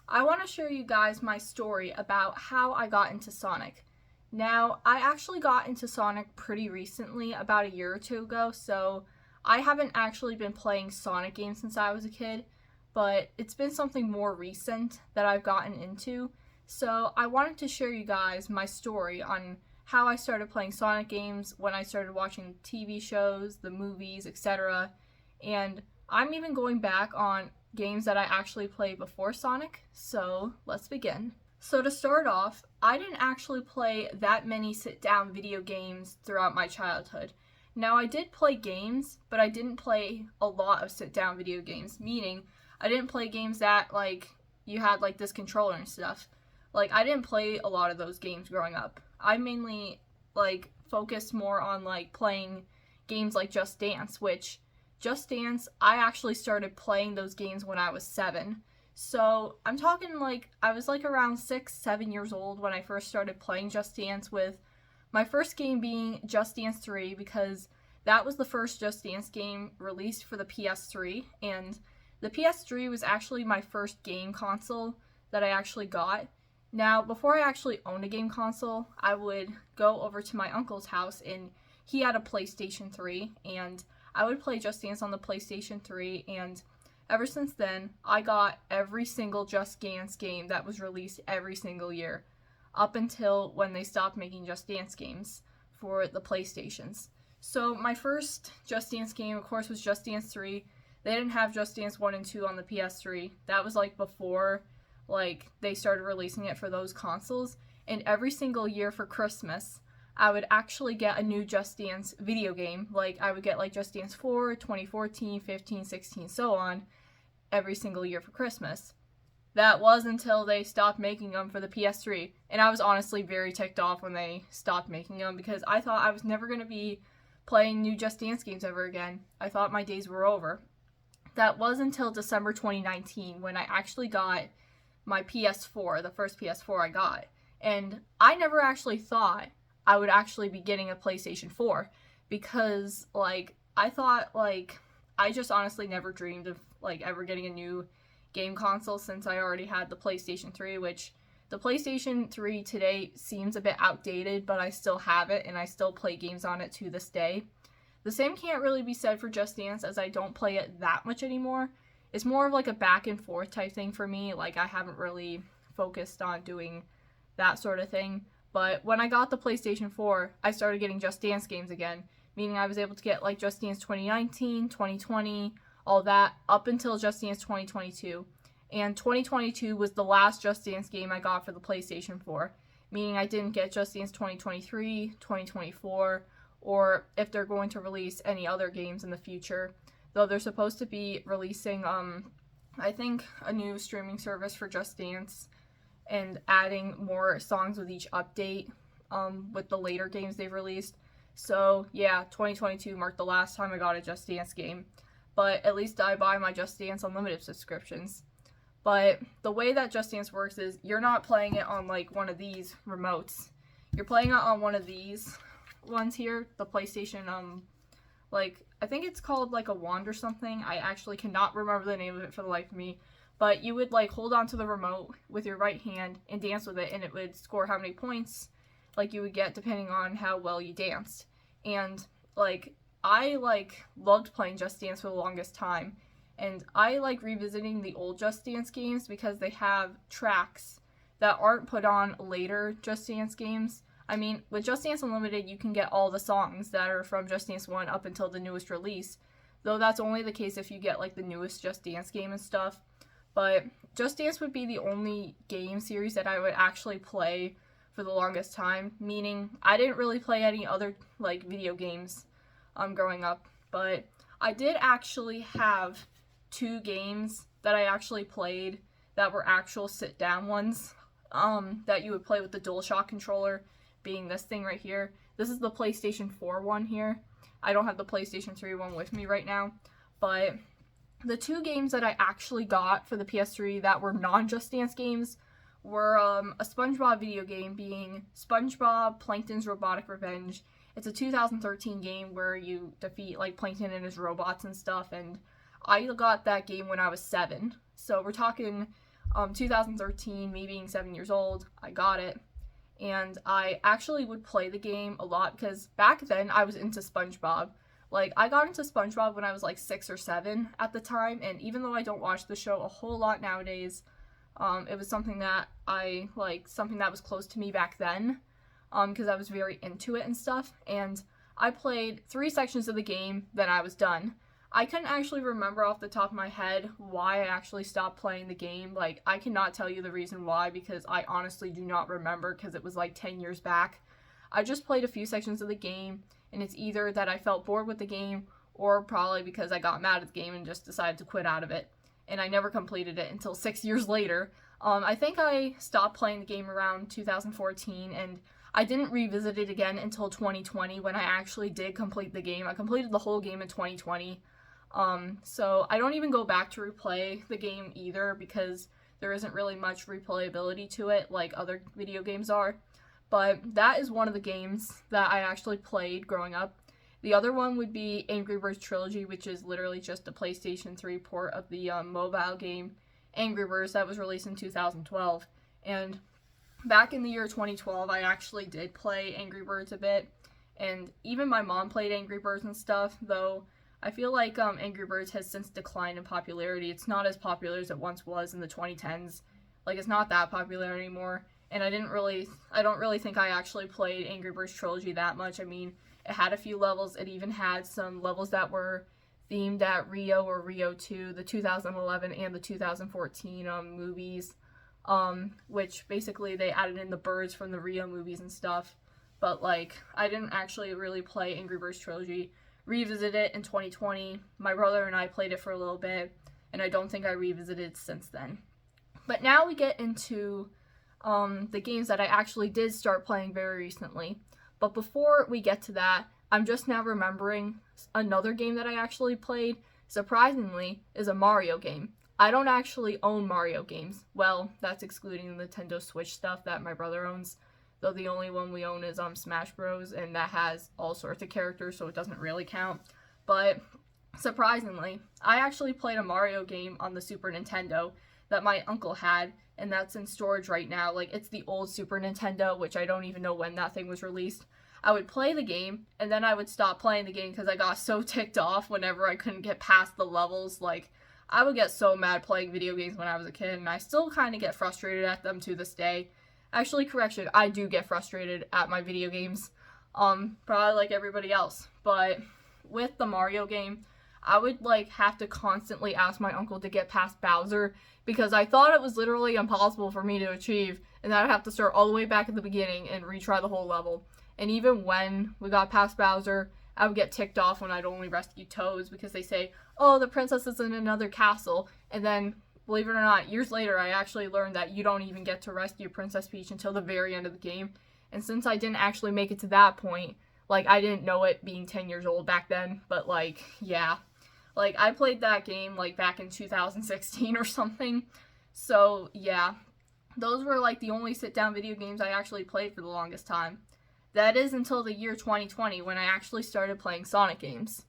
I want to share you guys my story about how I got into Sonic. Now, I actually got into Sonic pretty recently, about a year or two ago, so I haven't actually been playing Sonic games since I was a kid, but it's been something more recent that I've gotten into. So I wanted to share you guys my story on how I started playing Sonic games, when I started watching TV shows, the movies, etc. And I'm even going back on games that I actually played before Sonic, so let's begin. So to start off, I didn't actually play that many sit-down video games throughout my childhood. Now, I did play games, but I didn't play a lot of sit-down video games, meaning I didn't play games that, you had, this controller and stuff. I didn't play a lot of those games growing up. I mainly, focused more on, playing games like Just Dance, which Just Dance, I actually started playing those games when I was 7. So I'm talking I was around 6, 7 years old when I first started playing Just Dance, with my first game being Just Dance 3, because that was the first Just Dance game released for the PS3, and the PS3 was actually my first game console that I actually got. Now, before I actually owned a game console, I would go over to my uncle's house, and he had a PlayStation 3, and I would play Just Dance on the PlayStation 3, and ever since then, I got every single Just Dance game that was released every single year, up until when they stopped making Just Dance games for the PlayStations. So my first Just Dance game, of course, was Just Dance 3. They didn't have Just Dance 1 and 2 on the PS3. That was before they started releasing it for those consoles. And every single year for Christmas, I would actually get a new Just Dance video game. I would get Just Dance 4, 2014, 15, 16, so on, every single year for Christmas. That was until they stopped making them for the PS3. And I was honestly very ticked off when they stopped making them, because I thought I was never going to be playing new Just Dance games ever again. I thought my days were over. That was until December 2019 when I actually got my PS4, the first PS4 I got. And I never actually thought I would actually be getting a PlayStation 4, because I thought I just honestly never dreamed of ever getting a new game console, since I already had the PlayStation 3, which the PlayStation 3 today seems a bit outdated, but I still have it and I still play games on it to this day. The same can't really be said for Just Dance, as I don't play it that much anymore. It's more of a back and forth type thing for me. I haven't really focused on doing that sort of thing. But when I got the PlayStation 4, I started getting Just Dance games again, meaning I was able to get Just Dance 2019, 2020, all that, up until Just Dance 2022. And 2022 was the last Just Dance game I got for the PlayStation 4, meaning I didn't get Just Dance 2023, 2024, or if they're going to release any other games in the future. Though they're supposed to be releasing, I think, a new streaming service for Just Dance, and adding more songs with each update, with the later games they've released. So yeah, 2022 marked the last time I got a Just Dance game. But at least I buy my Just Dance Unlimited subscriptions. But the way that Just Dance works is you're not playing it on one of these remotes. You're playing it on one of these ones here, the PlayStation, I think it's called a wand or something. I actually cannot remember the name of it for the life of me. But you would hold onto the remote with your right hand and dance with it, and it would score how many points you would get depending on how well you danced. And I loved playing Just Dance for the longest time. And I like revisiting the old Just Dance games, because they have tracks that aren't put on later Just Dance games. I mean, with Just Dance Unlimited, you can get all the songs that are from Just Dance 1 up until the newest release, though that's only the case if you get the newest Just Dance game and stuff. But Just Dance would be the only game series that I would actually play for the longest time, meaning I didn't really play any other video games growing up. But I did actually have 2 games that I actually played that were actual sit-down ones, that you would play with the DualShock controller, being this thing right here. This is the PlayStation 4 one here. I don't have the PlayStation 3 one with me right now, but the 2 games that I actually got for the PS3 that were non-Just Dance games were a SpongeBob video game, being SpongeBob Plankton's Robotic Revenge. It's a 2013 game where you defeat Plankton and his robots and stuff, and I got that game when I was 7. So we're talking 2013, me being 7 years old, I got it. And I actually would play the game a lot because back then I was into SpongeBob. Like, I got into SpongeBob when I was like 6 or 7 at the time, and even though I don't watch the show a whole lot nowadays, it was something that something that was close to me back then, because I was very into it and stuff, and I played 3 sections of the game, then I was done. I couldn't actually remember off the top of my head why I actually stopped playing the game. Like, I cannot tell you the reason why because I honestly do not remember because it was like 10 years back. I just played a few sections of the game, and it's either that I felt bored with the game or probably because I got mad at the game and just decided to quit out of it. And I never completed it until 6 years later. I think I stopped playing the game around 2014, and I didn't revisit it again until 2020 when I actually did complete the game. I completed the whole game in 2020. So I don't even go back to replay the game either because there isn't really much replayability to it like other video games are. But that is one of the games that I actually played growing up. The other one would be Angry Birds Trilogy, which is literally just a PlayStation 3 port of the mobile game Angry Birds that was released in 2012. And back in the year 2012, I actually did play Angry Birds a bit. And even my mom played Angry Birds and stuff, though I feel like Angry Birds has since declined in popularity. It's not as popular as it once was in the 2010s. Like, it's not that popular anymore. And I don't really think I actually played Angry Birds Trilogy that much. I mean, it had a few levels. It even had some levels that were themed at Rio or Rio 2, the 2011 and the 2014 movies, which basically they added in the birds from the Rio movies and stuff. But, like, I didn't actually really play Angry Birds Trilogy. Revisited it in 2020. My brother and I played it for a little bit, and I don't think I revisited since then. But now we get into the games that I actually did start playing very recently. But before we get to that, I'm just now remembering another game that I actually played, surprisingly, is a Mario game. I don't actually own Mario games. Well, that's excluding the Nintendo Switch stuff that my brother owns. Though the only one we own is Smash Bros, and that has all sorts of characters, so it doesn't really count. But surprisingly, I actually played a Mario game on the Super Nintendo that my uncle had, and that's in storage right now. Like, it's the old Super Nintendo, which I don't even know when that thing was released. I would play the game, and then I would stop playing the game because I got so ticked off whenever I couldn't get past the levels. Like, I would get so mad playing video games when I was a kid, and I still kind of get frustrated at them to this day. Actually, correction, I do get frustrated at my video games, probably like everybody else. But with the Mario game, I would have to constantly ask my uncle to get past Bowser because I thought it was literally impossible for me to achieve, and that I'd have to start all the way back at the beginning and retry the whole level. And even when we got past Bowser, I would get ticked off when I'd only rescue Toads because they say, oh, the princess is in another castle, and then believe it or not, years later, I actually learned that you don't even get to rescue Princess Peach until the very end of the game. And since I didn't actually make it to that point, I didn't know it being 10 years old back then. But, yeah. I played that game, back in 2016 or something. So, yeah. Those were, the only sit-down video games I actually played for the longest time. That is until the year 2020 when I actually started playing Sonic games.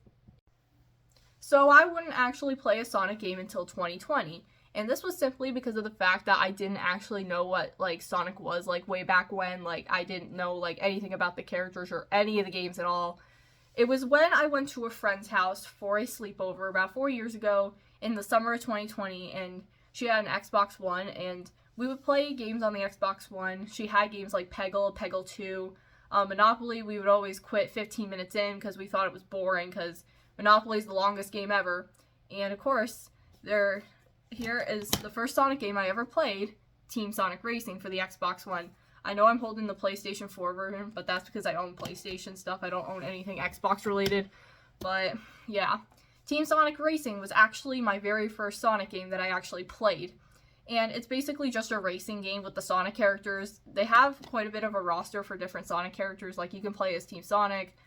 So, I wouldn't actually play a Sonic game until 2020. And this was simply because of the fact that I didn't actually know what, Sonic was, way back when. I didn't know, anything about the characters or any of the games at all. It was when I went to a friend's house for a sleepover about 4 years ago in the summer of 2020, and she had an Xbox One, and we would play games on the Xbox One. She had games like Peggle, Peggle 2, Monopoly. We would always quit 15 minutes in because we thought it was boring because Monopoly is the longest game ever. And, of course, here is the first Sonic game I ever played, Team Sonic Racing for the Xbox One. I know I'm holding the PlayStation 4 version, but that's because I own PlayStation stuff. I don't own anything Xbox related. But, yeah. Team Sonic Racing was actually my very first Sonic game that I actually played. And it's basically just a racing game with the Sonic characters. They have quite a bit of a roster for different Sonic characters. You can play as Team Sonic,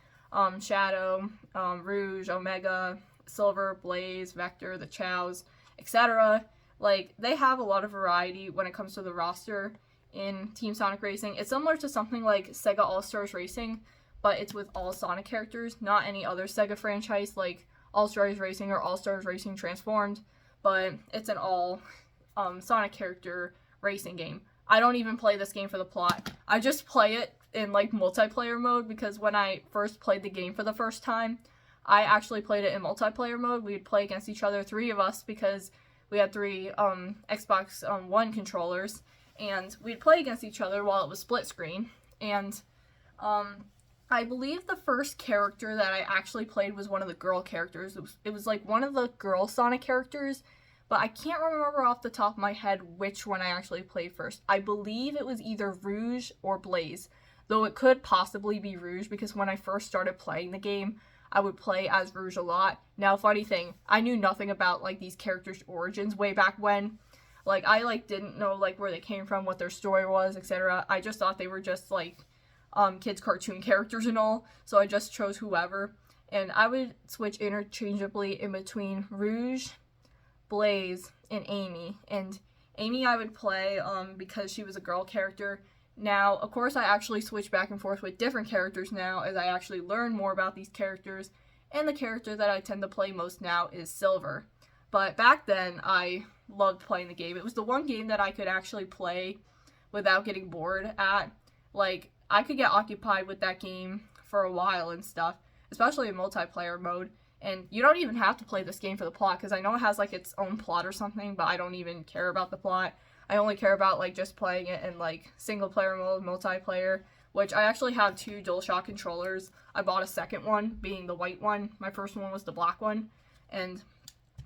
Shadow, Rouge, Omega, Silver, Blaze, Vector, the Chows, etc. They have a lot of variety when it comes to the roster in Team Sonic Racing. It's similar to something like Sega All-Stars Racing, but it's with all Sonic characters, not any other Sega franchise like All-Stars Racing or All-Stars Racing Transformed, but it's an all Sonic character racing game. I don't even play this game for the plot. I just play it in like multiplayer mode because when I first played the game for the first time, I actually played it in multiplayer mode. We'd play against each other, 3 of us, because we had 3 Xbox One controllers, and we'd play against each other while it was split screen. And I believe the first character that I actually played was one of the girl characters. It was like one of the girl Sonic characters, but I can't remember off the top of my head which one I actually played first. I believe it was either Rouge or Blaze, though it could possibly be Rouge because when I first started playing the game, I would play as Rouge a lot. Now, funny thing, I knew nothing about like these characters' origins way back when. Like, I like didn't know like where they came from, what their story was, etc. I just thought they were just like kids' cartoon characters and all, so I just chose whoever. And I would switch interchangeably in between Rouge, Blaze, and Amy. And Amy I would play because she was a girl character. Now, of course, I actually switch back and forth with different characters now as I actually learn more about these characters, and the character that I tend to play most now is Silver. But back then, I loved playing the game. It was the one game that I could actually play without getting bored at. Like, I could get occupied with that game for a while and stuff, especially in multiplayer mode. And you don't even have to play this game for the plot, because I know it has like its own plot or something, but I don't even care about the plot. I only care about like just playing it in like single player mode, multiplayer, which I actually have 2 DualShock controllers. I bought a second one, being the white one. My first one was the black one. And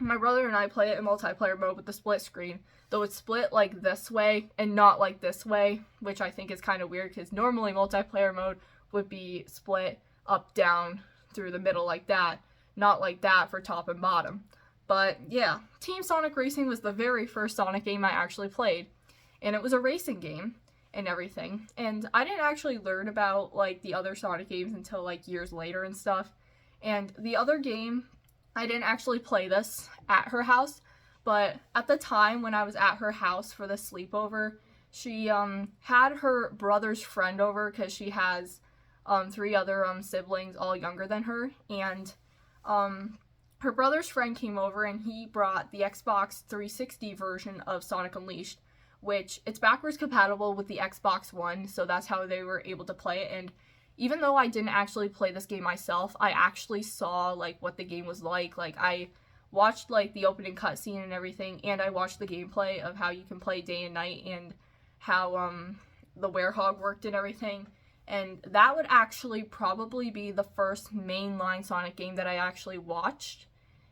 my brother and I play it in multiplayer mode with the split screen, though it's split like this way and not like this way, which I think is kind of weird because normally multiplayer mode would be split up, down, through the middle like that, not like that for top and bottom. But yeah, Team Sonic Racing was the very first Sonic game I actually played, and it was a racing game and everything. And I didn't actually learn about like the other Sonic games until like years later and stuff. And the other game, I didn't actually play this at her house, but at the time when I was at her house for the sleepover, she had her brother's friend over because she has 3 other siblings all younger than her, and her brother's friend came over and he brought the Xbox 360 version of Sonic Unleashed, which it's backwards compatible with the Xbox One, so that's how they were able to play it. And even though I didn't actually play this game myself, I actually saw like what the game was like. Like, I watched like the opening cutscene and everything, and I watched the gameplay of how you can play day and night and how the werehog worked and everything. And that would actually probably be the first mainline Sonic game that I actually watched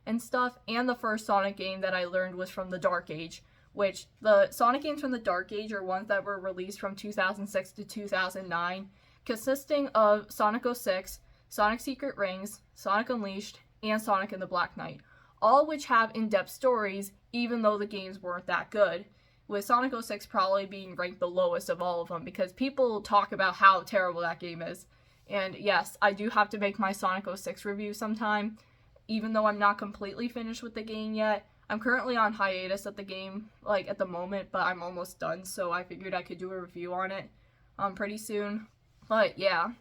and stuff, and the first Sonic game that I learned was from the Dark Age, which the Sonic games from the Dark Age are ones that were released from 2006 to 2009, consisting of Sonic 06, Sonic Secret Rings, Sonic Unleashed, and Sonic and the Black Knight, all which have in-depth stories, even though the games weren't that good, with Sonic 06 probably being ranked the lowest of all of them, because people talk about how terrible that game is. And yes, I do have to make my Sonic 06 review sometime, even though I'm not completely finished with the game yet. I'm currently on hiatus at the game, like, at the moment, but I'm almost done, so I figured I could do a review on it pretty soon. But yeah,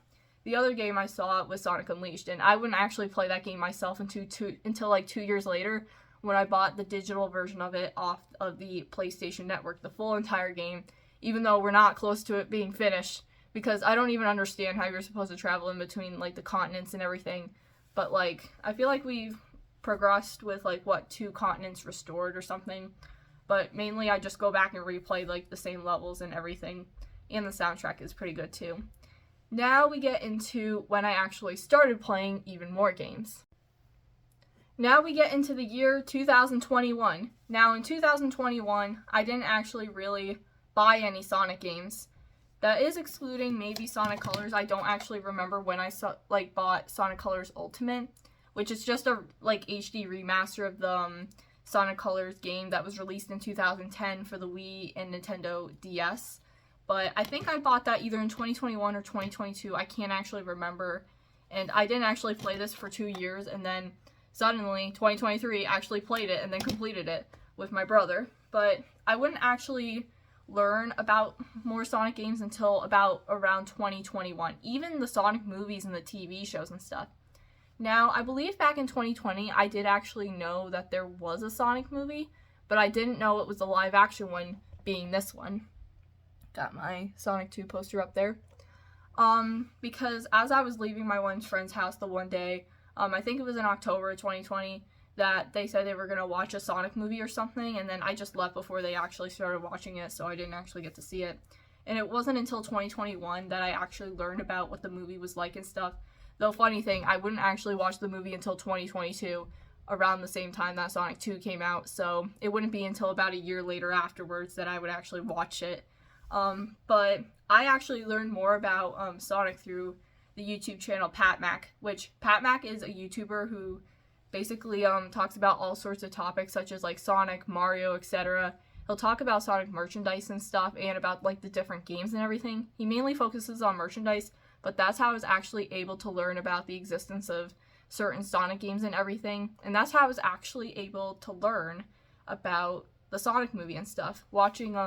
the other game I saw was Sonic Unleashed, and I wouldn't actually play that game myself until like 2 years later, when I bought the digital version of it off of the PlayStation Network, the full entire game, even though we're not close to it being finished, because I don't even understand how you're supposed to travel in between, like, the continents and everything. But, like, I feel like we've progressed with, like, 2 continents restored or something. But mainly I just go back and replay, like, the same levels and everything. And the soundtrack is pretty good, too. Now we get into when I actually started playing even more games. Now we get into the year 2021. Now, in 2021, I didn't actually really buy any Sonic games. That is excluding maybe Sonic Colors. I don't actually remember when I bought Sonic Colors Ultimate, which is just a HD remaster of the Sonic Colors game that was released in 2010 for the Wii and Nintendo DS. But I think I bought that either in 2021 or 2022. I can't actually remember. And I didn't actually play this for 2 years, and then suddenly 2023 actually played it and then completed it with my brother. But I wouldn't actually learn about more Sonic games until about around 2021, even the Sonic movies and the TV shows and stuff. Now, I believe back in 2020 I did actually know that there was a Sonic movie, but I didn't know it was the live action one, being this one. Got my Sonic 2 poster up there. Because as I was leaving my one friend's house the one day, I think it was in October of 2020, that they said they were going to watch a Sonic movie or something, and then I just left before they actually started watching it, so I didn't actually get to see it. And it wasn't until 2021 that I actually learned about what the movie was like and stuff. Though, funny thing, I wouldn't actually watch the movie until 2022, around the same time that Sonic 2 came out, so it wouldn't be until about a year later afterwards that I would actually watch it. But I actually learned more about Sonic through the YouTube channel Pat Mac, which Pat Mac is a YouTuber who basically talks about all sorts of topics such as like Sonic, Mario, etc. He'll talk about Sonic merchandise and stuff and about like the different games and everything. He mainly focuses on merchandise, but that's how I was actually able to learn about the existence of certain Sonic games and everything. And that's how I was actually able to learn about the Sonic movie and stuff. Watching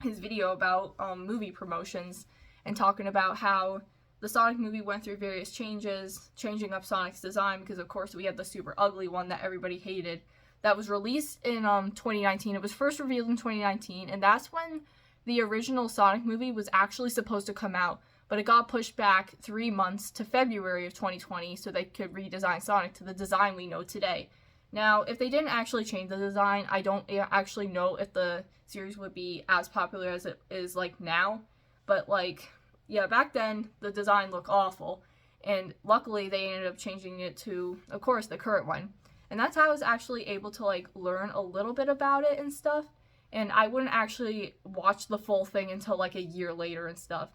his video about movie promotions and talking about how the Sonic movie went through various changes, changing up Sonic's design because of course we had the super ugly one that everybody hated that was released in 2019. It was first revealed in 2019, and that's when the original Sonic movie was actually supposed to come out, but it got pushed back 3 months to February of 2020 so they could redesign Sonic to the design we know today. Now, if they didn't actually change the design, I don't actually know if the series would be as popular as it is like now, but like, yeah, back then the design looked awful, and luckily they ended up changing it to, of course, the current one. And that's how I was actually able to like learn a little bit about it and stuff, and I wouldn't actually watch the full thing until like a year later and stuff.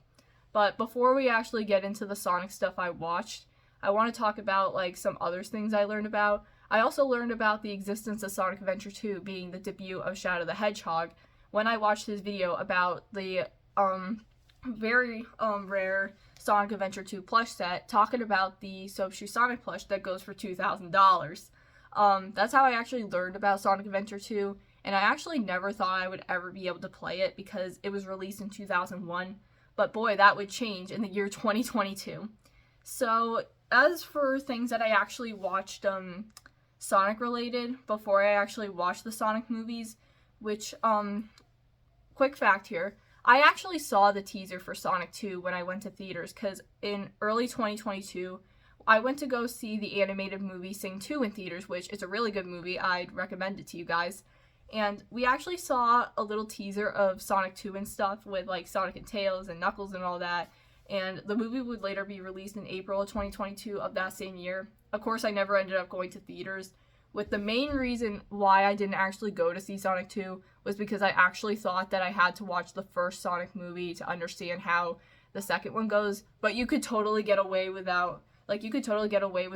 But before we actually get into the Sonic stuff I watched, I want to talk about like some other things I learned about. I also learned about the existence of Sonic Adventure 2 being the debut of Shadow the Hedgehog when I watched his video about the very rare Sonic Adventure 2 plush set, talking about the Soap Shoe Sonic plush that goes for $2,000. That's how I actually learned about Sonic Adventure 2, and I actually never thought I would ever be able to play it because it was released in 2001, but boy, that would change in the year 2022. So, as for things that I actually watched Sonic related before I actually watched the Sonic movies, which, quick fact here, I actually saw the teaser for Sonic 2 when I went to theaters, because in early 2022, I went to go see the animated movie Sing 2 in theaters, which is a really good movie. I'd recommend it to you guys. And we actually saw a little teaser of Sonic 2 and stuff with like Sonic and Tails and Knuckles and all that. And the movie would later be released in April of 2022 of that same year. Of course, I never ended up going to theaters, with the main reason why I didn't actually go to see Sonic 2 was because I actually thought that I had to watch the first Sonic movie to understand how the second one goes. But you could totally get away with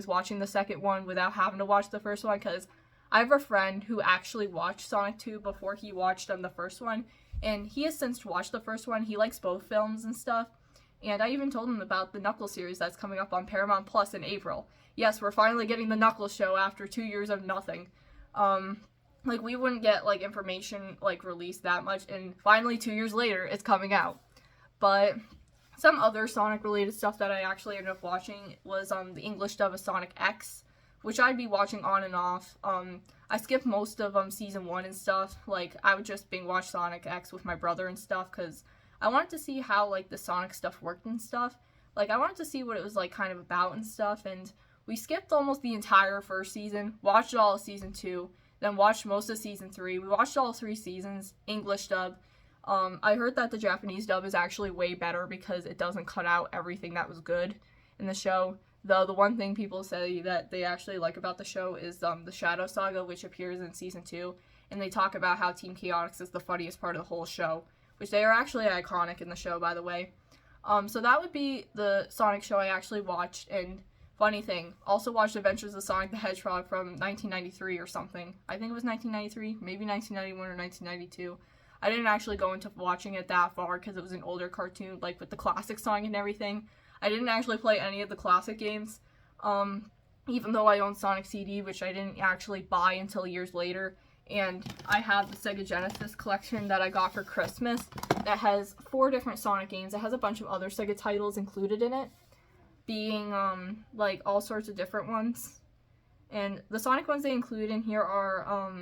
watching the second one without having to watch the first one, because I have a friend who actually watched Sonic 2 before he watched the first one, and he has since watched the first one. He likes both films and stuff, and I even told him about the Knuckles series that's coming up on Paramount Plus in April. Yes, we're finally getting the Knuckles show after 2 years of nothing. Like, we wouldn't get, like, information, like, released that much, and finally 2 years later, it's coming out. But some other Sonic-related stuff that I actually ended up watching was the English dub of Sonic X, which I'd be watching on and off. I skipped most of Season 1 and stuff. Like, I would just binge-watch Sonic X with my brother and stuff, because I wanted to see how, like, the Sonic stuff worked and stuff. Like, I wanted to see what it was, like, kind of about and stuff, and we skipped almost the entire first season, watched all of Season 2, then watched most of Season 3. We watched all 3 seasons, English dub. I heard that the Japanese dub is actually way better because it doesn't cut out everything that was good in the show. Though the one thing people say that they actually like about the show is the Shadow Saga, which appears in Season 2, and they talk about how Team Chaotix is the funniest part of the whole show, which they are actually iconic in the show, by the way. So that would be the Sonic show I actually watched, and funny thing, also watched Adventures of Sonic the Hedgehog from 1993 or something. I think it was 1993, maybe 1991 or 1992. I didn't actually go into watching it that far because it was an older cartoon, like with the classic song and everything. I didn't actually play any of the classic games, even though I own Sonic CD, which I didn't actually buy until years later. And I have the Sega Genesis collection that I got for Christmas that has 4 different Sonic games. It has a bunch of other Sega titles included in it, being like all sorts of different ones. And the Sonic ones they include in here are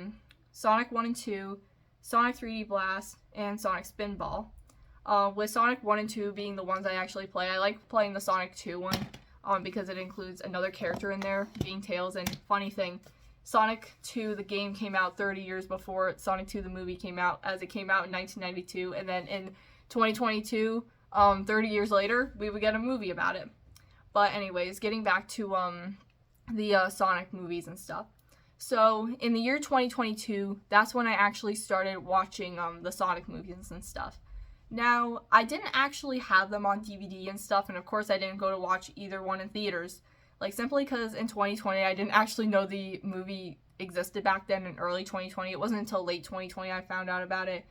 Sonic 1 and 2, Sonic 3D Blast, and Sonic Spinball. With Sonic 1 and 2 being the ones I actually play, I like playing the Sonic 2 one because it includes another character in there, being Tails. And funny thing, Sonic 2, the game, came out 30 years before Sonic 2, the movie, came out, as it came out in 1992. And then in 2022, 30 years later, we would get a movie about it. But anyways, getting back to the Sonic movies and stuff. So in the year 2022, that's when I actually started watching the Sonic movies and stuff. Now, I didn't actually have them on DVD and stuff, and of course I didn't go to watch either one in theaters. Like, simply because in 2020 I didn't actually know the movie existed back then in early 2020. It wasn't until late 2020 I found out about it.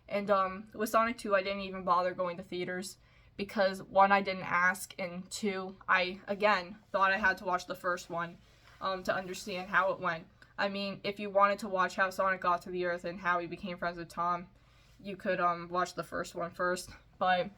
And with Sonic 2, I didn't even bother going to theaters because, one, I didn't ask, and two, I, again, thought I had to watch the first one to understand how it went. I mean, if you wanted to watch how Sonic got to the Earth and how he became friends with Tom, you could watch the first one first. But,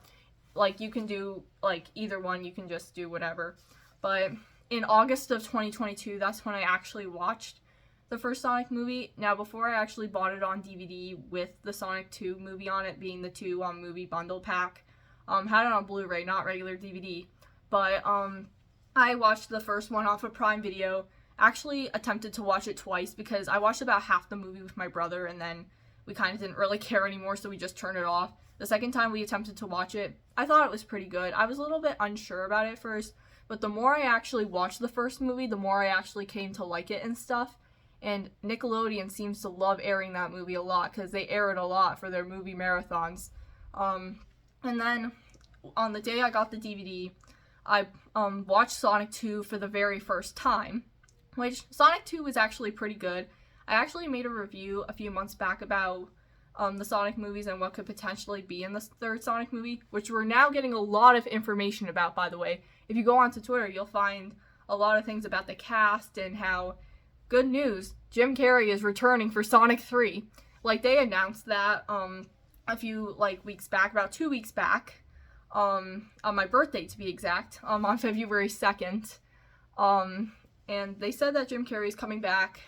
like, you can do, like, either one. You can just do whatever. But in August of 2022, that's when I actually watched the first Sonic movie. Now, before I actually bought it on DVD with the Sonic 2 movie on it, being the two movie bundle pack, had it on Blu-ray, not regular DVD. But I watched the first one off of Prime Video. Actually attempted to watch it twice because I watched about half the movie with my brother, and then we kind of didn't really care anymore, so we just turned it off. The second time we attempted to watch it, I thought it was pretty good. I was a little bit unsure about it first, but the more I actually watched the first movie, the more I actually came to like it and stuff. And Nickelodeon seems to love airing that movie a lot because they air it a lot for their movie marathons. And then on the day I got the DVD, I watched Sonic 2 for the very first time, which Sonic 2 was actually pretty good. I actually made a review a few months back about the Sonic movies and what could potentially be in the third Sonic movie, which we're now getting a lot of information about, by the way. If you go onto Twitter, you'll find a lot of things about the cast and how, good news, Jim Carrey is returning for Sonic 3. Like, they announced that a few, weeks back, about 2 weeks back, on my birthday, to be exact, on February 2nd. And they said that Jim Carrey is coming back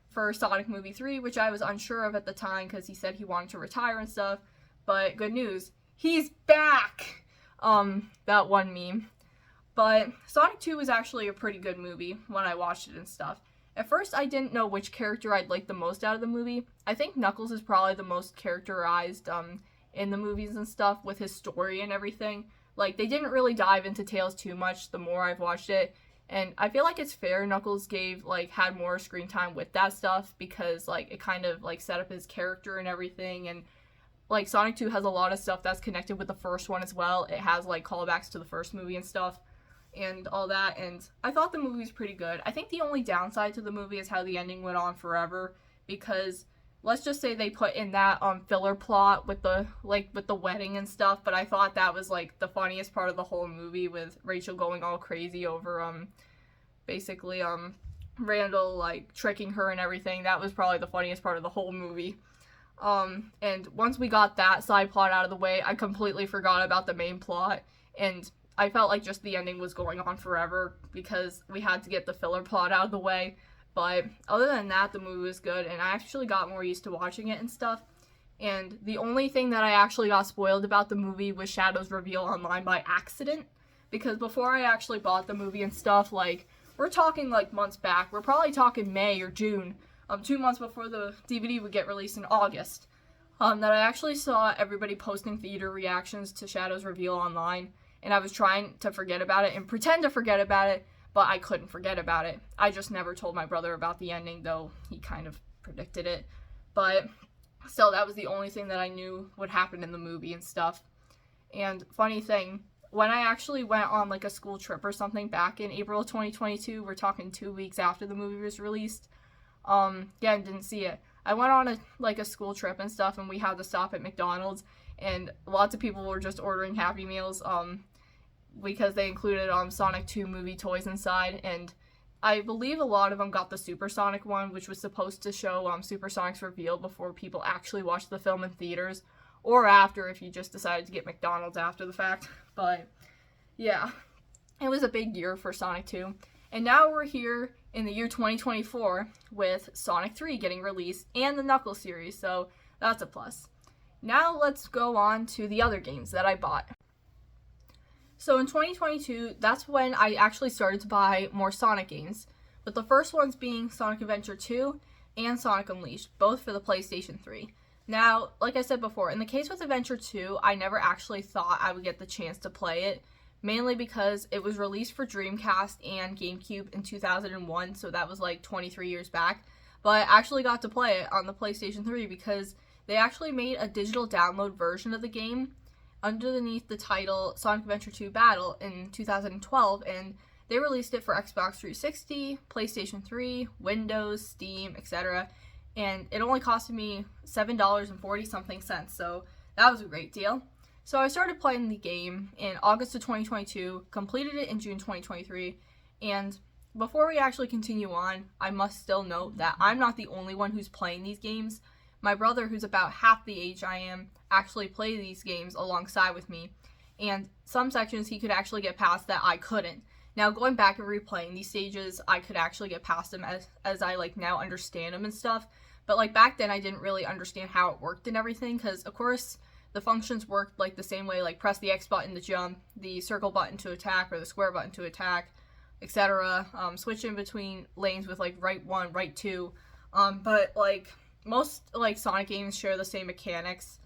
for Sonic Movie 3, which I was unsure of at the time because he said he wanted to retire and stuff. But good news, he's back! That one meme. But Sonic 2 was actually a pretty good movie when I watched it and stuff. At first, I didn't know which character I'd like the most out of the movie. I think Knuckles is probably the most characterized in the movies and stuff with his story and everything. Like, they didn't really dive into Tails too much the more I've watched it. And I feel like it's fair Knuckles had more screen time with that stuff because, it kind of, set up his character and everything. And, Sonic 2 has a lot of stuff that's connected with the first one as well. It has, callbacks to the first movie and stuff and all that. And I thought the movie was pretty good. I think the only downside to the movie is how the ending went on forever because, let's just say they put in that filler plot with the wedding and stuff, but I thought that was the funniest part of the whole movie with Rachel going all crazy over basically Randall tricking her and everything. That was probably the funniest part of the whole movie. And once we got that side plot out of the way, I completely forgot about the main plot, and I felt like just the ending was going on forever because we had to get the filler plot out of the way. But other than that, the movie was good, and I actually got more used to watching it and stuff. And the only thing that I actually got spoiled about the movie was Shadow's reveal online by accident, because before I actually bought the movie and stuff, we're talking months back, we're probably talking May or June, 2 months before the DVD would get released in August, that I actually saw everybody posting theater reactions to Shadow's reveal online, and I was trying to forget about it and pretend to forget about it, but I couldn't forget about it. I just never told my brother about the ending, though he kind of predicted it. But still, that was the only thing that I knew would happen in the movie and stuff. And funny thing, when I actually went on a school trip or something back in April of 2022, we're talking 2 weeks after the movie was released, didn't see it. I went on a school trip and stuff, and we had to stop at McDonald's, and lots of people were just ordering Happy Meals, because they included Sonic 2 movie toys inside, and I believe a lot of them got the Supersonic one, which was supposed to show Supersonic's reveal before people actually watched the film in theaters, or after if you just decided to get McDonald's after the fact. But yeah, it was a big year for Sonic 2, And now we're here in the year 2024 with Sonic 3 getting released and the Knuckles series, so that's a plus. Now let's go on to the other games that I bought. So in 2022, that's when I actually started to buy more Sonic games, with the first ones being Sonic Adventure 2 and Sonic Unleashed, both for the PlayStation 3. Now, like I said before, in the case with Adventure 2, I never actually thought I would get the chance to play it, mainly because it was released for Dreamcast and GameCube in 2001, so that was like 23 years back. But I actually got to play it on the PlayStation 3 because they actually made a digital download version of the game underneath the title Sonic Adventure 2 Battle in 2012, and they released it for Xbox 360, PlayStation 3, Windows, Steam, etc. And it only costed me $7.40 something cents, so that was a great deal. So I started playing the game in August of 2022, completed it in June 2023, and before we actually continue on, I must still note that I'm not the only one who's playing these games. My brother, who's about half the age I am, actually plays these games alongside with me, and some sections he could actually get past that I couldn't. Now, going back and replaying these stages, I could actually get past them as I now understand them and stuff, but back then I didn't really understand how it worked and everything, because of course the functions worked the same way, press the X button to jump, the circle button to attack, or the square button to attack, etc. Switch in between lanes with right 1, right 2. But most Sonic games share the same mechanics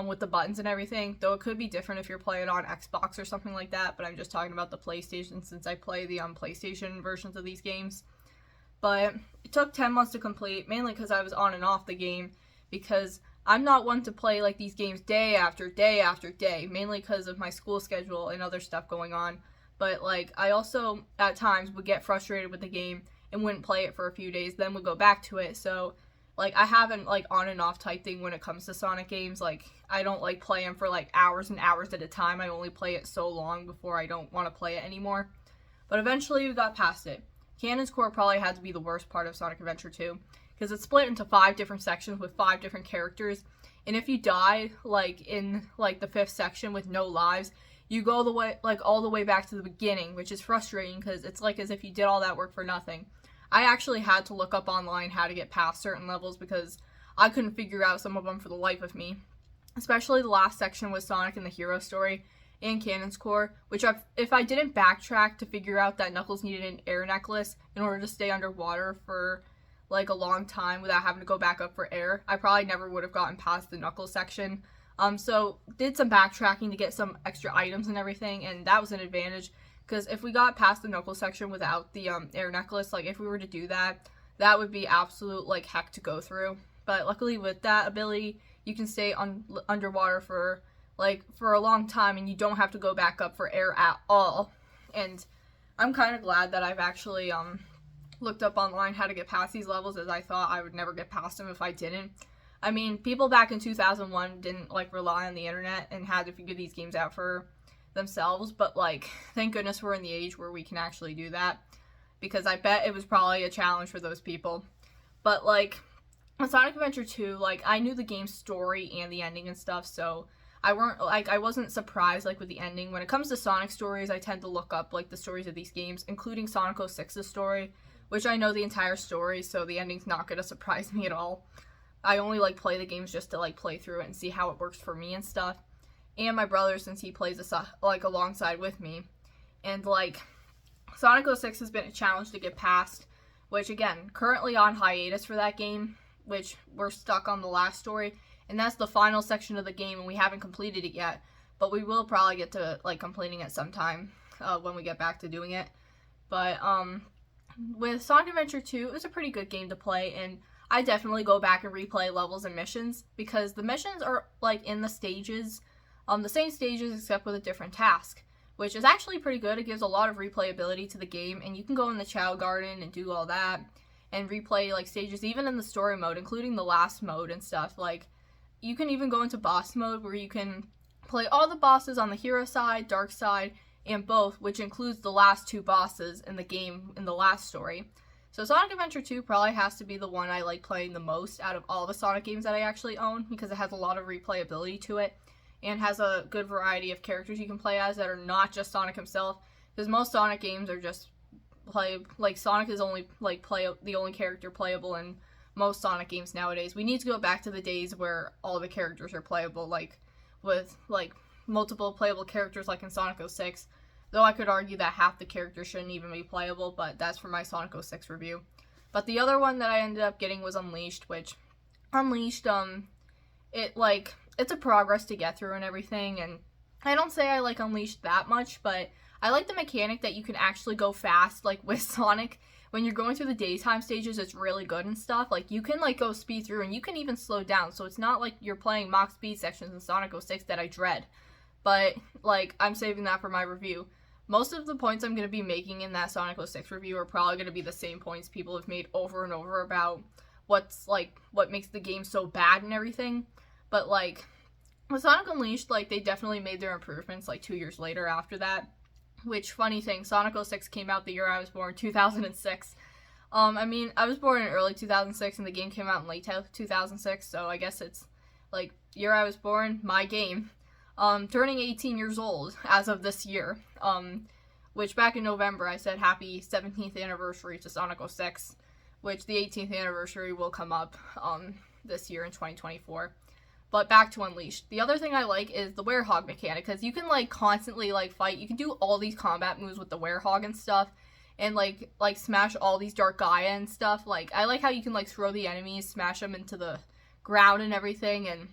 with the buttons and everything, though it could be different if you're playing on Xbox or something like that, but I'm just talking about the PlayStation since I play the PlayStation versions of these games. But it took 10 months to complete, mainly because I was on and off the game, because I'm not one to play these games day after day after day, mainly because of my school schedule and other stuff going on. But I also at times would get frustrated with the game and wouldn't play it for a few days, then would go back to it. So I have an on and off type thing when it comes to Sonic games. I don't play them for hours and hours at a time. I only play it so long before I don't want to play it anymore. But eventually we got past it. Cannon's Core probably had to be the worst part of Sonic Adventure 2, because it's split into 5 different sections with 5 different characters, and if you die in the 5th section with no lives, you go the way all the way back to the beginning, which is frustrating because it's as if you did all that work for nothing. I actually had to look up online how to get past certain levels because I couldn't figure out some of them for the life of me, especially the last section with Sonic and the hero story and Cannon's Core, which if I didn't backtrack to figure out that Knuckles needed an air necklace in order to stay underwater for a long time without having to go back up for air, I probably never would have gotten past the Knuckles section. So did some backtracking to get some extra items and everything, and that was an advantage, because if we got past the Knuckles section without the air necklace, if we were to do that, that would be absolute heck to go through. But luckily with that ability, you can stay underwater for a long time, and you don't have to go back up for air at all. And I'm kind of glad that I've actually looked up online how to get past these levels, as I thought I would never get past them if I didn't. I mean, people back in 2001 didn't rely on the internet and had to figure these games out for themselves, but thank goodness we're in the age where we can actually do that, because I bet it was probably a challenge for those people. But with Sonic Adventure 2, I knew the game's story and the ending and stuff, so I wasn't surprised with the ending. When it comes to Sonic stories, I tend to look up the stories of these games, including Sonic 06's story, which I know the entire story, so the ending's not going to surprise me at all. I only play the games just to play through it and see how it works for me and stuff. And my brother, since he plays alongside with me. And Sonic 06 has been a challenge to get past, which again, currently on hiatus for that game, which we're stuck on the last story, and that's the final section of the game, and we haven't completed it yet, but we will probably get to completing it sometime when we get back to doing it. But with Sonic Adventure 2, it was a pretty good game to play, and I definitely go back and replay levels and missions, because the missions are in the stages, the same stages except with a different task, which is actually pretty good. It gives a lot of replayability to the game, and you can go in the Chow Garden and do all that and replay stages even in the story mode, including the last mode and stuff. You can even go into boss mode, where you can play all the bosses on the hero side, dark side, and both, which includes the last 2 bosses in the game in the last story. So Sonic Adventure 2 probably has to be the one I like playing the most out of all the Sonic games that I actually own, because it has a lot of replayability to it and has a good variety of characters you can play as that are not just Sonic himself, because most Sonic games are just Sonic is only the only character playable in most Sonic games nowadays. We need to go back to the days where all the characters are playable, like with like multiple playable characters like in Sonic 06. Though I could argue that half the characters shouldn't even be playable, but that's for my Sonic 06 review. But the other one that I ended up getting was Unleashed, which Unleashed it's a progress to get through and everything, and I don't say I like Unleashed that much, but I like the mechanic that you can actually go fast, like with Sonic. When you're going through the daytime stages, it's really good and stuff. Like, you can, like, go speed through, and you can even slow down, so it's not like you're playing mock speed sections in Sonic 06 that I dread. But, like, I'm saving that for my review. Most of the points I'm going to be making in that Sonic 06 review are probably going to be the same points people have made over and over about what makes the game so bad and everything. But, like, with Sonic Unleashed, like, they definitely made their improvements, like, 2 years later after that. Which, funny thing, Sonic 06 came out the year I was born, 2006. I mean, I was born in early 2006, and the game came out in late 2006, so I guess it's, like, year I was born, my game. Turning 18 years old as of this year, which back in November I said happy 17th anniversary to Sonic 06, which the 18th anniversary will come up, this year in 2024. But back to Unleashed. The other thing I like is the Werehog mechanic, because you can, like, constantly, like, fight. You can do all these combat moves with the Werehog and stuff, and, like smash all these Dark Gaia and stuff. Like, I like how you can, like, throw the enemies, smash them into the ground and everything, and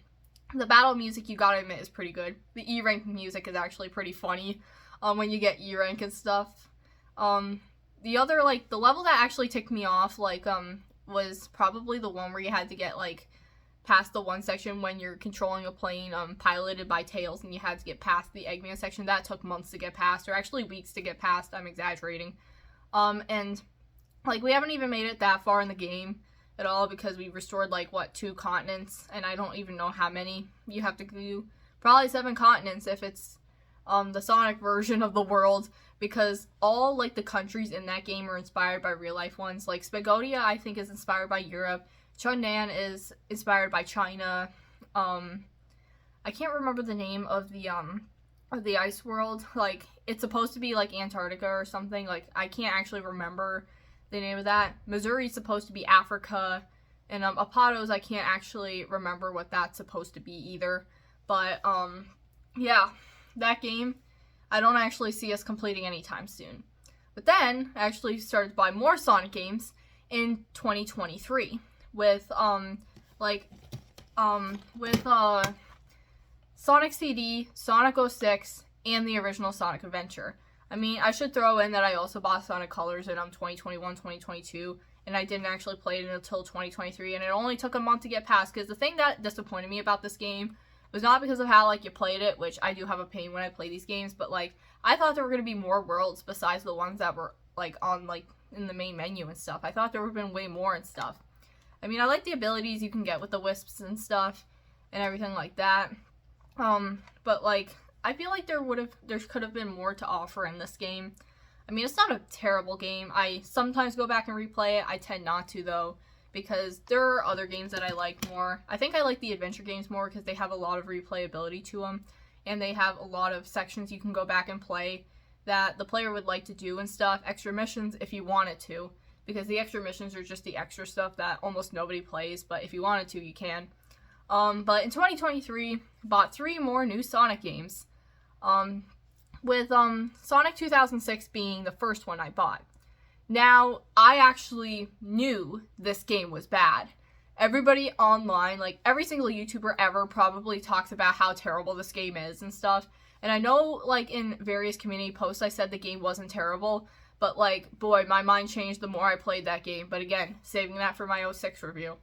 the battle music, you gotta admit, is pretty good. The E-rank music is actually pretty funny, when you get E-rank and stuff. The other, like, the level that actually ticked me off, like, was probably the one where you had to get, like, past the one section when you're controlling a plane piloted by Tails, and you had to get past the Eggman section. That took months to get past, or actually weeks to get past. I'm exaggerating. And, like, we haven't even made it that far in the game at all, because we restored, like, 2 continents, and I don't even know how many you have to do. Probably 7 continents if it's the Sonic version of the world, because all, like, the countries in that game are inspired by real life ones. Like, Spagodia, I think, is inspired by Europe. Chunnan is inspired by China. I can't remember the name of the ice world. Like, it's supposed to be, like, Antarctica or something. Like, I can't actually remember the name of that. Missouri's supposed to be Africa. And, Apatos, I can't actually remember what that's supposed to be either. But, yeah, that game, I don't actually see us completing anytime soon. But then, I actually started to buy more Sonic games in 2023. With Sonic CD, Sonic 06, and the original Sonic Adventure. I mean, I should throw in that I also bought Sonic Colors in 2021, 2022, and I didn't actually play it until 2023, and it only took a month to get past, because the thing that disappointed me about this game was not because of how, like, you played it, which I do have a pain when I play these games, but, like, I thought there were going to be more worlds besides the ones that were, like, on, like, in the main menu and stuff. I thought there would have been way more and stuff. I mean, I like the abilities you can get with the wisps and stuff and everything like that. But, like, I feel like there could have been more to offer in this game. I mean, it's not a terrible game. I sometimes go back and replay it. I tend not to, though, because there are other games that I like more. I think I like the adventure games more because they have a lot of replayability to them, and they have a lot of sections you can go back and play that the player would like to do and stuff. Extra missions if you wanted to. Because the extra missions are just the extra stuff that almost nobody plays, but if you wanted to, you can. But in 2023, bought 3 more new Sonic games. With Sonic 2006 being the first one I bought. Now, I actually knew this game was bad. Everybody online, like every single YouTuber ever, probably talks about how terrible this game is and stuff. And I know, like, in various community posts I said the game wasn't terrible. But, like, boy, my mind changed the more I played that game. But again, saving that for my 06 review.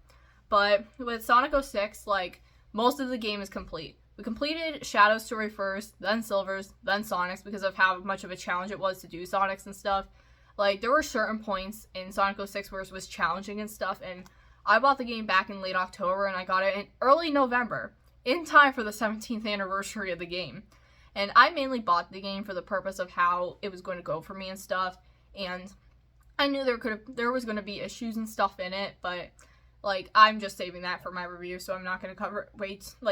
But with Sonic 06, like, most of the game is complete. We completed Shadow's story first, then Silver's, then Sonic's, because of how much of a challenge it was to do Sonic's and stuff. Like, there were certain points in Sonic 06 where it was challenging and stuff, and I bought the game back in late October, and I got it in early November, in time for the 17th anniversary of the game. And I mainly bought the game for the purpose of how it was going to go for me and stuff. And I knew there was going to be issues and stuff in it, but, like, I'm just saving that for my review, so I'm not going to cover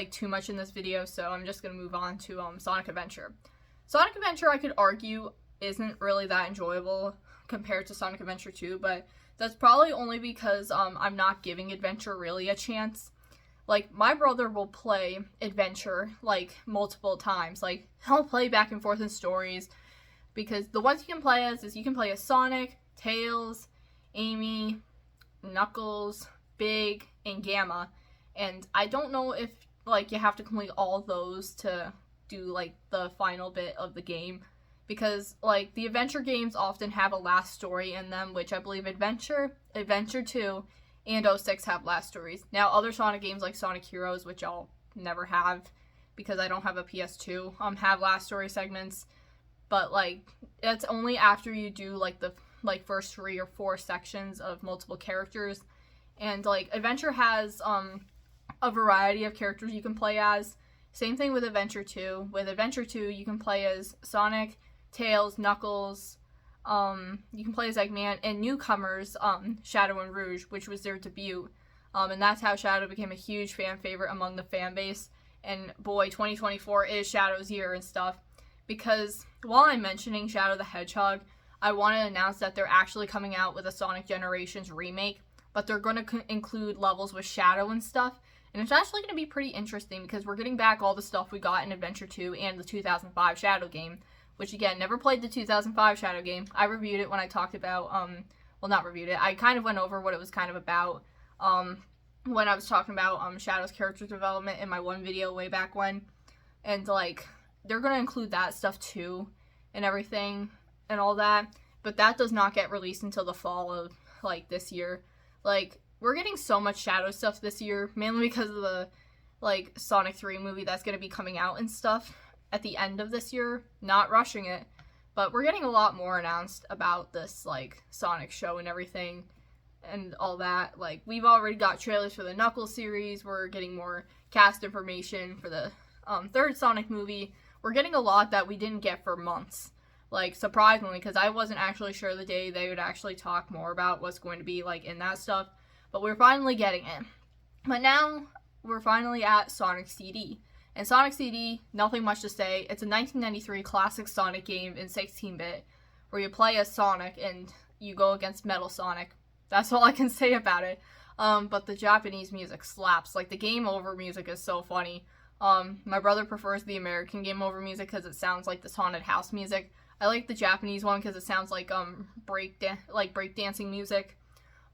too much in this video, so I'm just going to move on to Sonic Adventure. Sonic Adventure, I could argue, isn't really that enjoyable compared to Sonic Adventure 2, but that's probably only because I'm not giving Adventure really a chance. Like, my brother will play Adventure, like, multiple times. Like, he'll play back and forth in stories, because the ones you can play as is you can play as Sonic, Tails, Amy, Knuckles, Big, and Gamma. And I don't know if, like, you have to complete all those to do, like, the final bit of the game. Because, like, the Adventure games often have a last story in them, which I believe Adventure 2, and 06 have last stories. Now, other Sonic games like Sonic Heroes, which I'll never have because I don't have a PS2, have last story segments. But, like, that's only after you do, like, the first 3 or 4 sections of multiple characters. And, like, Adventure has a variety of characters you can play as. Same thing with Adventure 2. With Adventure 2, you can play as Sonic, Tails, Knuckles, you can play as Eggman, and newcomers, Shadow and Rouge, which was their debut. And that's how Shadow became a huge fan favorite among the fan base. And boy, 2024 is Shadow's year and stuff. Because while I'm mentioning Shadow the Hedgehog, I want to announce that they're actually coming out with a Sonic Generations remake, but they're going to include levels with Shadow and stuff. And it's actually going to be pretty interesting because we're getting back all the stuff we got in Adventure 2 and the 2005 Shadow game, which, again, never played the 2005 Shadow game. I reviewed it when I talked about, well, not reviewed it. I kind of went over what it was kind of about when I was talking about Shadow's character development in my one video way back when. And, like, they're going to include that stuff, too, and everything and all that. But that does not get released until the fall of, like, this year. Like, we're getting so much Shadow stuff this year, mainly because of the, like, Sonic 3 movie that's going to be coming out and stuff at the end of this year. Not rushing it, but we're getting a lot more announced about this, like, Sonic show and everything and all that. Like, we've already got trailers for the Knuckles series. We're getting more cast information for the third Sonic movie. We're getting a lot that we didn't get for months. Like, surprisingly, because I wasn't actually sure the day they would actually talk more about what's going to be, like, in that stuff. But we're finally getting it. But now, we're finally at Sonic CD. And Sonic CD, nothing much to say. It's a 1993 classic Sonic game in 16-bit, where you play as Sonic and you go against Metal Sonic. That's all I can say about it. But the Japanese music slaps. Like, the game over music is so funny. My brother prefers the American game over music because it sounds like this haunted house music. I like the Japanese one because it sounds like breakdancing music.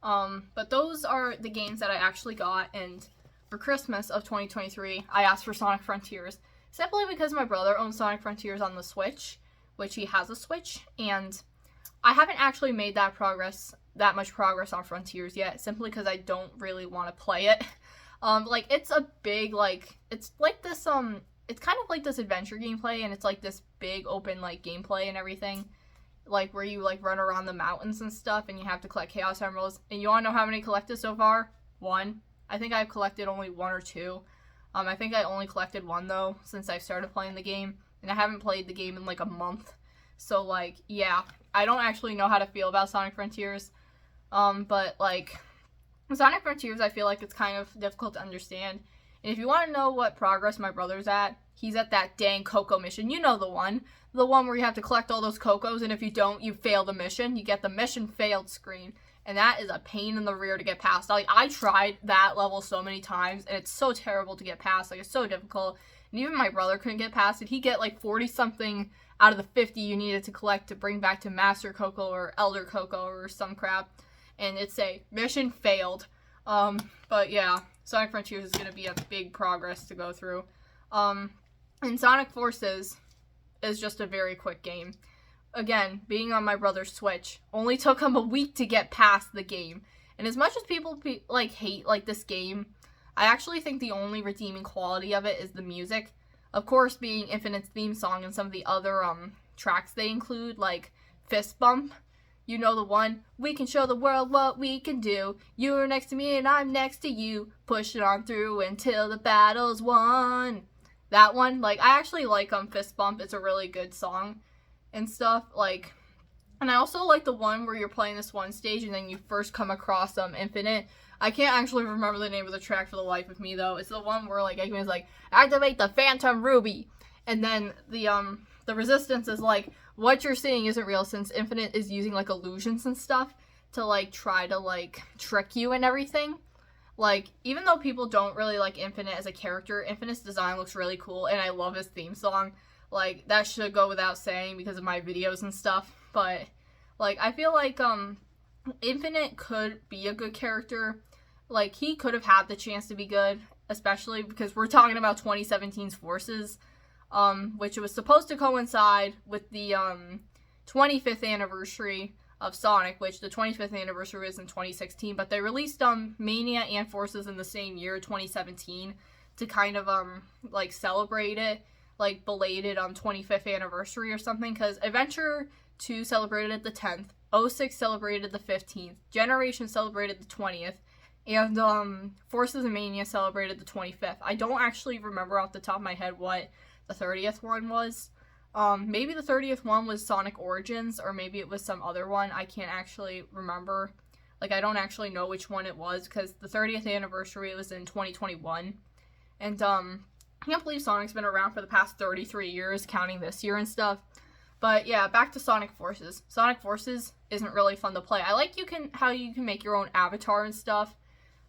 But those are the games that I actually got, and for Christmas of 2023, I asked for Sonic Frontiers, simply because my brother owns Sonic Frontiers on the Switch, which he has a Switch, and I haven't actually made that much progress on Frontiers yet, simply because I don't really want to play it. Like, it's a big, like, it's like this, it's kind of like this adventure gameplay, and it's like this big open, like, gameplay and everything. Like, where you, like, run around the mountains and stuff, and you have to collect Chaos Emeralds. And you want to know how many collected so far? 1. I think I've collected only 1 or 2. I think I only collected 1, though, since I started playing the game. And I haven't played the game in, like, a month. So, like, yeah. I don't actually know how to feel about Sonic Frontiers. But, like, Sonic Frontiers, I feel like it's kind of difficult to understand. And if you want to know what progress my brother's at, he's at that dang Coco mission. You know the one. The one where you have to collect all those Cocos, and if you don't, you fail the mission. You get the mission failed screen. And that is a pain in the rear to get past. Like, I tried that level so many times, and it's so terrible to get past. Like, it's so difficult. And even my brother couldn't get past it. He'd get, like, 40-something out of the 50 you needed to collect to bring back to Master Coco or Elder Coco or some crap. And it'd say, mission failed. But yeah, Sonic Frontiers is going to be a big progress to go through. And Sonic Forces is just a very quick game. Again, being on my brother's Switch, only took him a week to get past the game. And as much as people hate like this game, I actually think the only redeeming quality of it is the music. Of course, being Infinite's theme song and some of the other tracks they include, like Fist Bump. You know the one, we can show the world what we can do. You're next to me and I'm next to you. Push it on through until the battle's won. That one, like, I actually like Fist Bump. It's a really good song and stuff. Like, and I also like the one where you're playing this one stage and then you first come across Infinite. I can't actually remember the name of the track for the life of me, though. It's the one where, like, Eggman's like, activate the Phantom Ruby. And then the the resistance is like, what you're seeing isn't real, since Infinite is using like illusions and stuff to like try to like trick you and everything. Like, even though people don't really like Infinite as a character, Infinite's design looks really cool, and I love his theme song. Like, that should go without saying because of my videos and stuff. But like, I feel like Infinite could be a good character. Like, he could have had the chance to be good, especially because we're talking about 2017's Forces, which was supposed to coincide with the 25th anniversary of Sonic, which the 25th anniversary was in 2016, but they released Mania and Forces in the same year, 2017, to kind of like celebrate it, like belated 25th anniversary or something, because Adventure 2 celebrated it the 10th, 06 celebrated the 15th, Generation celebrated the 20th, and Forces and Mania celebrated the 25th. I don't actually remember off the top of my head what the 30th one was. Maybe the 30th one was Sonic Origins, or maybe it was some other one. I can't actually remember. Like, I don't actually know which one it was, because the 30th anniversary was in 2021. And, I can't believe Sonic's been around for the past 33 years, counting this year and stuff. But yeah, back to Sonic Forces. Sonic Forces isn't really fun to play. I like how you can make your own avatar and stuff.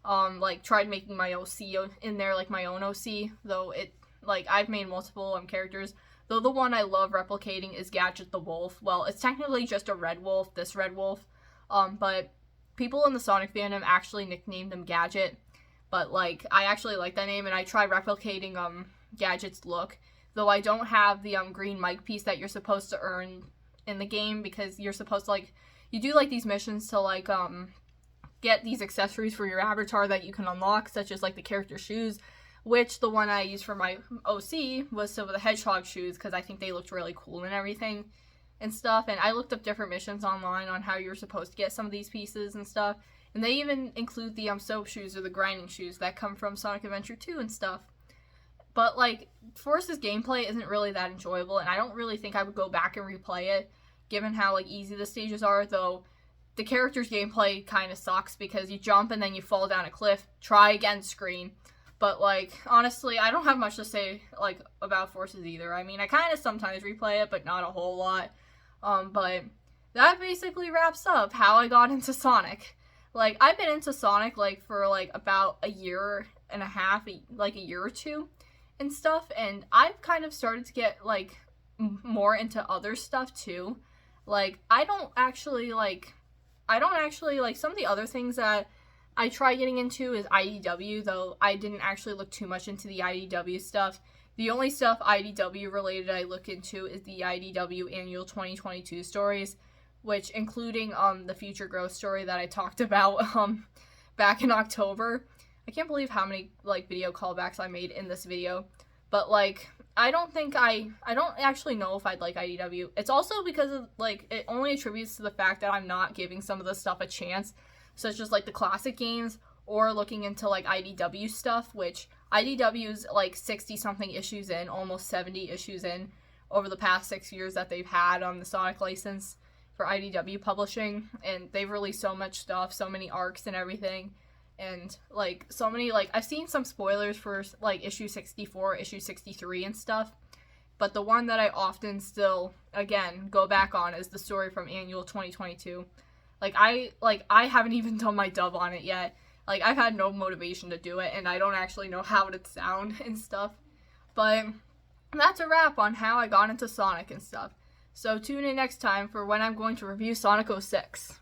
Like, tried making my OC in there, like my own OC, though I've made multiple characters. Though the one I love replicating is Gadget the Wolf. Well, it's technically just a red wolf, this red wolf. But people in the Sonic fandom actually nicknamed him Gadget. But, like, I actually like that name, and I tried replicating, Gadget's look. Though I don't have the, green mic piece that you're supposed to earn in the game, because you're supposed to, like, you do, like, these missions to, like, get these accessories for your avatar that you can unlock, such as, like, the character shoes, which the one I used for my OC was Sonic the Hedgehog shoes, because I think they looked really cool and everything and stuff. And I looked up different missions online on how you're supposed to get some of these pieces and stuff. And they even include the soap shoes or the grinding shoes that come from Sonic Adventure 2 and stuff. But, like, Force's gameplay isn't really that enjoyable, and I don't really think I would go back and replay it, given how, like, easy the stages are, though the character's gameplay kind of sucks, because you jump and then you fall down a cliff, try again screen. But, like, honestly, I don't have much to say, like, about Forces either. I mean, I kind of sometimes replay it, but not a whole lot. But that basically wraps up how I got into Sonic. Like, I've been into Sonic, like, for, like, about a year and a half, like, a year or two and stuff. And I've kind of started to get, like, more into other stuff, too. Like, I don't actually, like, some of the other things that I try getting into is IDW, though I didn't actually look too much into the IDW stuff. The only stuff IDW related I look into is the IDW annual 2022 stories, which including the Future Growth story that I talked about back in October. I can't believe how many like video callbacks I made in this video. But like I don't actually know if I'd like IDW. It's also because of like it only attributes to the fact that I'm not giving some of the stuff a chance, such as like the classic games or looking into like IDW stuff, which IDW's like 60 something issues in, almost 70 issues in over the past 6 years that they've had on the Sonic license for IDW publishing, and they've released so much stuff, so many arcs and everything, and like so many, like I've seen some spoilers for like issue 64, issue 63 and stuff, but the one that I often still again go back on is the story from annual 2022. I haven't even done my dub on it yet. Like, I've had no motivation to do it, and I don't actually know how it would sound and stuff. But that's a wrap on how I got into Sonic and stuff. So tune in next time for when I'm going to review Sonic 06.